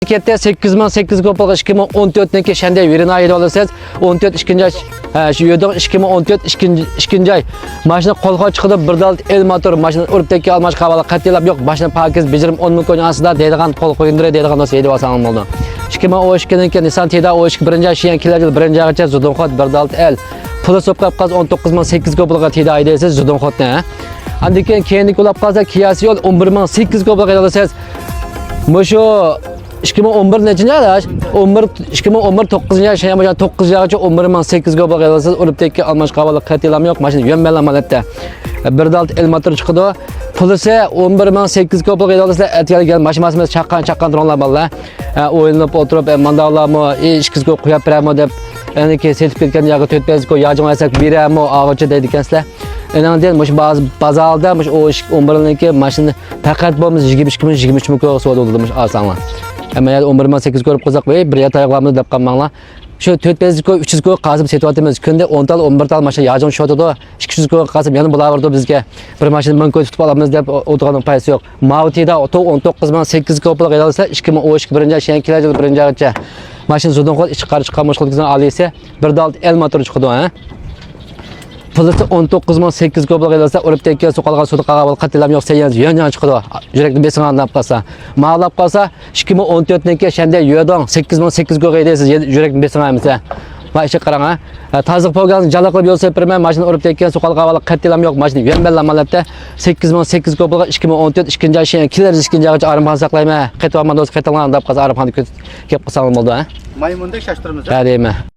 Memleketde 8800 kopalga 2014'deki şende verin ayı olursanız 14 ikinci ay şu yödün 2014 ikinci ay maşına kolga çıkıdı bir dal el motor maşına urupteki almaş kavala katilap yok başına pakiz becerim 10 ming koyun aslında deydigan kol koyundura deydigan dost yedi basan oldu. 2012'deki Nisan Teda 12 birinci ay şiyan kiler yıl birinci aygacha zudun xot bir dal el pulu sopkap qaz 19800 kopalga Teda aydaysiz zudun xot ne. Andiken keyinlik ulap qalsa Kia Ceol 11800 kopalga olursanız Muşu 2011 nechinchi adash 2011 9 yaş yaşayan 9 yaşgacha 11800 ga bo'lgansiz uribdagi almash qabala qatilam yo'q mashina yo'nmalamada bir dal el motor chiqdi pulisi 11800 ga bo'lgansiz aytgan mashinamiz chaqqan dronlar balla o'yinib o'tirib mandallarmi 200 ga qo'yib beramo deb ya'ni ki selib ketgan yo'g'i 400 ga yajim olsak beramo og'achi deydikansizlar endi mush bazalda mush 11niki mashina faqat bo'lmiz 22 ming ga so'raldi olsanglar ama ya 11800 ko'rib qo'ysak voy bir yatayqlarimiz deb qolmanglar shu 400 ko 300 ko qazib setyapmiz kunda 10 tal 11 tal mashina yajin shotidi 200 ko qazib yana bulardi bizga bir mashina 1000 ko tutib olamiz deb o'tirganning paysi yo'q Mautida 19800 ko pul qilsa 2012 birinchi yil kelar yil birinchi oygacha mashina zudun qo'l ichi qarish qilmoq qilgan olisa bir dal el motor chiqdi ha pulisi 19800 ga bo'lgansa urib tekkan so'qalga sudi qag'al qatilam yo'q sen yon chiqdi yurakni besing anlab qolsa ma'lab qolsa 2014niki shanda yo'dong 8800 ga deysiz yurakni besing amsa va ishi qarang ha taziq bo'lgan jala qilib yo'l sepirmay mashina urib tekkan so'qalga qatilam yo'q mashina yo'nballamalabda 8800 ga bo'lgan 2014 ikkinchi ay kelar ikkinchi oygacha armxon saqlayman qaytaman do'st qaytaman deb qolsa armxonni kelib qolsam bo'ldi ha Maymundek şaştırmız. Ha deyman